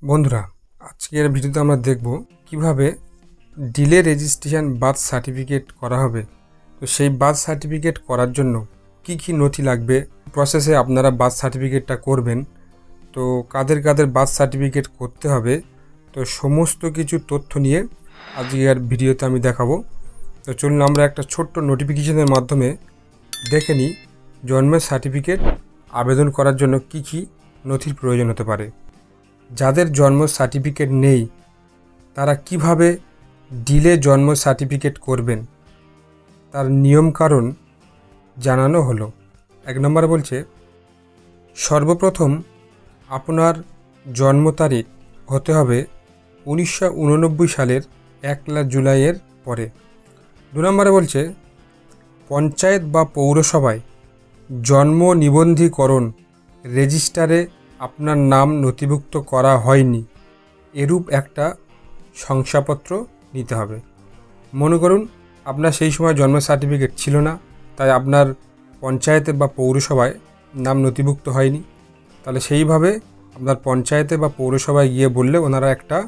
বন্ধুরা, আজকের ভিডিওতে আমরা দেখব কিভাবে ডিলে রেজিস্ট্রেশন বার্থ সার্টিফিকেট করা হবে। তো সেই বার্থ সার্টিফিকেট করার জন্য কি নথি লাগবে, প্রসেসে আপনারা বার্থ সার্টিফিকেটটা করবেন, তো কাদের বার্থ সার্টিফিকেট করতে হবে, তো সমস্ত কিছু তথ্য নিয়ে আজকের ভিডিওতে আমি দেখাবো। তো চলুন আমরা একটা ছোট্ট নোটিফিকেশনের মাধ্যমে দেখে নিই জন্মের সার্টিফিকেট আবেদন করার জন্য কি নথির প্রয়োজন হতে পারে। যাদের জন্ম সার্টিফিকেট নেই তারা কিভাবে ডিলে জন্ম সার্টিফিকেট করবেন তার নিয়মকানুন জানানো হলো। 1 নম্বর বলছে, সর্বপ্রথম আপনার জন্ম তারিখ হতে হবে 1989 সালের 1 জুলাইয়ের পরে। 2 নম্বরে বলছে, পঞ্চায়েত বা পৌরসভায় জন্ম নিবন্ধীকরণ রেজিস্টারে আপনার নাম নথিভুক্ত করা হয়নি, এরূপ একটা শংসাপত্র নিতে হবে। মনে করুন আপনার সেই সময় জন্ম সার্টিফিকেট ছিল না, তাই আপনার পঞ্চায়েতে বা পৌরসভায় নাম নথিভুক্ত হয়নি। তাহলে সেইভাবে আপনার পঞ্চায়েতে বা পৌরসভায় গিয়ে বললে ওনারা একটা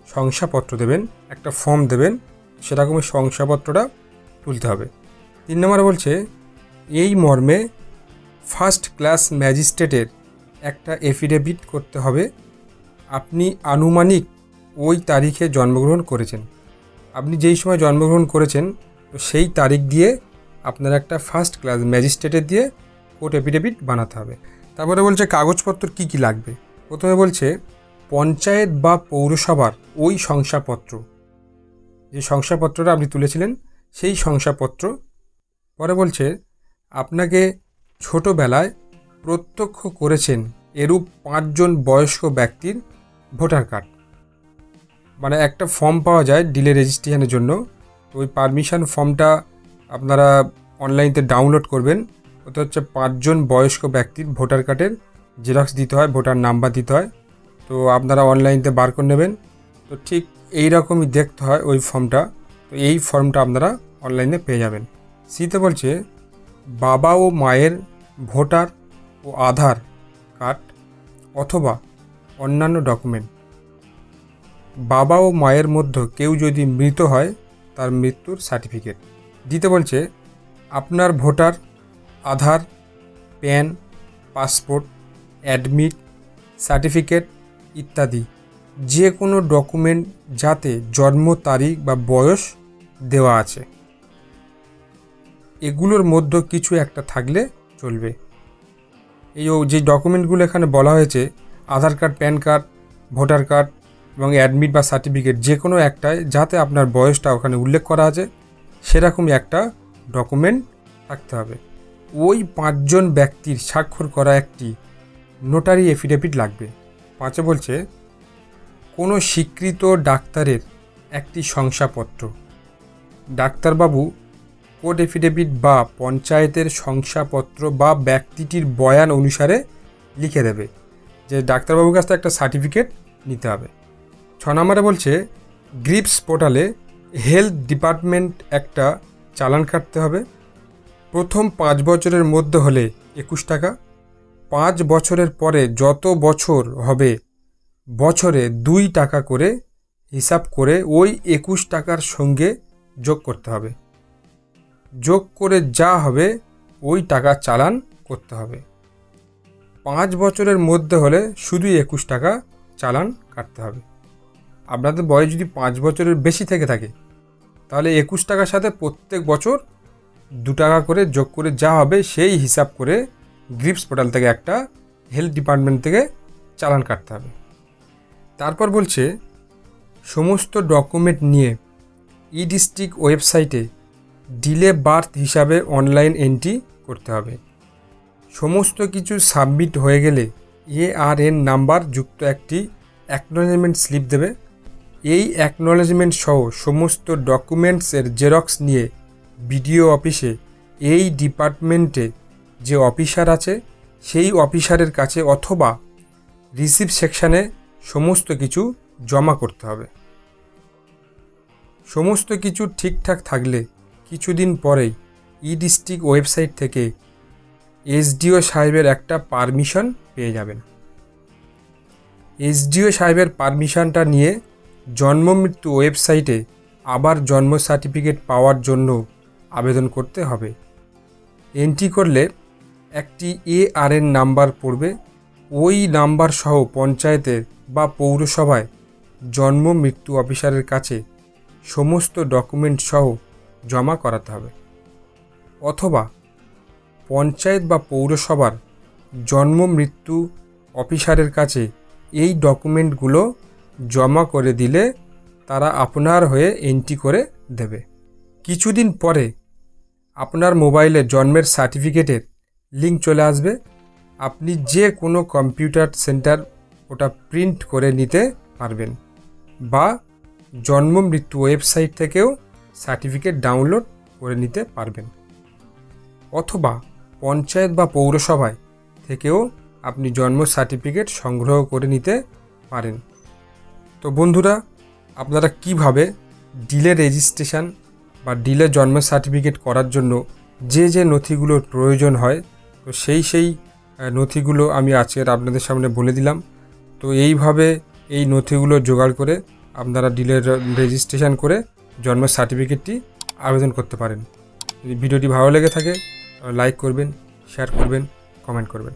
শংসাপত্র দেবেন, একটা ফর্ম দেবেন, সেরকমই শংসাপত্রটা তুলতে হবে। 3 নম্বরে বলছে, এই মর্মে ফার্স্ট ক্লাস ম্যাজিস্ট্রেটের একটা এফিডেভিট করতে হবে আপনি আনুমানিক ওই তারিখে জন্মগ্রহণ করেছেন। আপনি যেই সময় জন্মগ্রহণ করেছেন তো সেই তারিখ দিয়ে আপনার একটা ফার্স্ট ক্লাস ম্যাজিস্ট্রেটের দিয়ে কোর্ট এফিডেভিট বানাতে হবে। তারপরে বলছে কাগজপত্র কি লাগবে। প্রথমে বলছে পঞ্চায়েত বা পৌরসভার ওই শংসাপত্র, যে শংসাপত্রটা আপনি তুলেছিলেন সেই শংসাপত্র। পরে বলছে আপনাকে ছোটোবেলায় প্রত্যক্ষ করেছেন এরূপ 5 জন বয়স্ক ব্যক্তির ভোটার কার্ড। মানে একটা ফর্ম পাওয়া যায় ডিলে রেজিস্ট্রেশনের জন্য, তো ওই পারমিশন ফর্মটা আপনারা অনলাইনতে ডাউনলোড করবেন। ওটা হচ্ছে 5 জন বয়স্ক ব্যক্তির ভোটার কার্ডের জেরক্স দিতে হয়, ভোটার নাম্বার দিতে হয়। তো আপনারা অনলাইনতে বার করে নেবেন। তো ঠিক এই রকমই দেখতে হয় ওই ফর্মটা। তো এই ফর্মটা আপনারা অনলাইনে পেয়ে যাবেন। সিতে বলছে বাবা ও মায়ের ভোটার ও আধার কার্ড অথবা অন্যান্য ডকুমেন্ট। বাবা ও মায়ের মধ্যে কেউ যদি মৃত হয় তার মৃত্যুর সার্টিফিকেট দিতে বলছে। আপনার ভোটার, আধার, প্যান, পাসপোর্ট, অ্যাডমিট সার্টিফিকেট ইত্যাদি যে কোনো ডকুমেন্ট যাতে জন্ম তারিখ বা বয়স দেওয়া আছে, এগুলোর মধ্যে কিছু একটা থাকলে চলবে। এই যে ডকুমেন্টগুলো এখানে বলা হয়েছে, Aadhaar card, PAN card, voter card এবং অ্যাডমিট বা সার্টিফিকেট, যে কোনো একটাই যাতে আপনার বয়সটা ওখানে উল্লেখ করা আছে সেরকমই একটা ডকুমেন্ট থাকতে হবে। ওই 5 জন ব্যক্তির স্বাক্ষর করা একটি নোটারি এফিডেভিট লাগবে। 5 বলছে কোনো স্বীকৃত ডাক্তারের একটি শংসাপত্র। ডাক্তারবাবু কোর্ট এফিডেভিট বা পঞ্চায়েতের শংসাপত্র বা ব্যক্তিটির বয়ান অনুসারে লিখে দেবে, যে ডাক্তারবাবুর কাছ থেকে একটা সার্টিফিকেট নিতে হবে। 6 নম্বরে বলছে গ্রিপস পোর্টালে হেলথ ডিপার্টমেন্ট একটা চালান কাটতে হবে। প্রথম 5 বছরের মধ্যে হলে 21 টাকা, 5 বছরের পরে যত বছর হবে বছরে 2 টাকা করে হিসাব করে ওই 21 টাকার সঙ্গে যোগ করতে হবে। যোগ করে যা হবে ওই টাকা চালান করতে হবে। 5 বছরের মধ্যে হলে শুধুই 21 টাকা চালান কাটতে হবে। আপনাদের বয়স যদি 5 বছরের বেশি থেকে থাকে তাহলে 21 টাকার সাথে প্রত্যেক বছর 2 টাকা করে যোগ করে যা হবে সেই হিসাব করে গ্রিপস পোর্টাল থেকে একটা হেলথ ডিপার্টমেন্ট থেকে চালান কাটতে হবে। তারপর বলছে সমস্ত ডকুমেন্ট নিয়ে ই ডিস্ট্রিক্ট ওয়েবসাইটে ডিলে বার্থ হিসাবে অনলাইন এন্ট্রি করতে হবে। সমস্ত কিছু সাবমিট হয়ে গেলে ARN নাম্বার যুক্ত একটি অ্যাকনোলেজমেন্ট স্লিপ দেবে। এই অ্যাকনোলেজমেন্ট সহ সমস্ত ডকুমেন্টসের জেরক্স নিয়ে বিডিও অফিসে এই ডিপার্টমেন্টে যে অফিসার আছে সেই অফিসারের কাছে অথবা রিসিভ সেকশানে সমস্ত কিছু জমা করতে হবে। সমস্ত কিছু ঠিকঠাক থাকলে কিছুদিন পরেই ই ডিস্ট্রিক্ট ওয়েবসাইট থেকে SDO সাহেবের একটা পারমিশন পেয়ে যাবেন। এসডিও সাহেবের পারমিশনটা নিয়ে জন্ম মৃত্যু ওয়েবসাইটে আবার জন্ম সার্টিফিকেট পাওয়ার জন্য আবেদন করতে হবে। এন্ট্রি করলে একটি ARN নাম্বার পড়বে, ওই নাম্বার সহ পঞ্চায়েতের বা পৌরসভায় জন্ম মৃত্যু অফিসারের কাছে সমস্ত ডকুমেন্ট সহ জমা করাতে হবে। অথবা পঞ্চায়েত বা পৌরসভার জন্ম মৃত্যু অফিসারের কাছে এই ডকুমেন্টগুলো জমা করে দিলে তারা আপনার হয়ে এন্ট্রি করে দেবে। কিছুদিন পরে আপনার মোবাইলে জন্মের সার্টিফিকেটের লিঙ্ক চলে আসবে। আপনি যে কোনো কম্পিউটার সেন্টার ওটা প্রিন্ট করে নিতে পারবেন বা জন্ম মৃত্যু ওয়েবসাইট থেকেও সার্টিফিকেট ডাউনলোড করে নিতে পারবেন, অথবা পঞ্চায়েত বা পৌরসভায় থেকেও আপনি জন্ম সার্টিফিকেট সংগ্রহ করে নিতে পারেন। তো বন্ধুরা, আপনারা কিভাবে ডিলে রেজিস্ট্রেশন বা ডিলে জন্ম সার্টিফিকেট করার জন্য যে নথিগুলোর প্রয়োজন হয়, তো সেই নথিগুলো আমি আজকের আপনাদের সামনে বলে দিলাম। তো এইভাবে এই নথিগুলো জোগাড় করে আপনারা ডিলে রেজিস্ট্রেশন করে জন্ম সার্টিফিকেটটি আবেদন করতে পারেন। যদি ভিডিওটি ভালো লেগে থাকে লাইক করবেন, শেয়ার করবেন, কমেন্ট করবেন।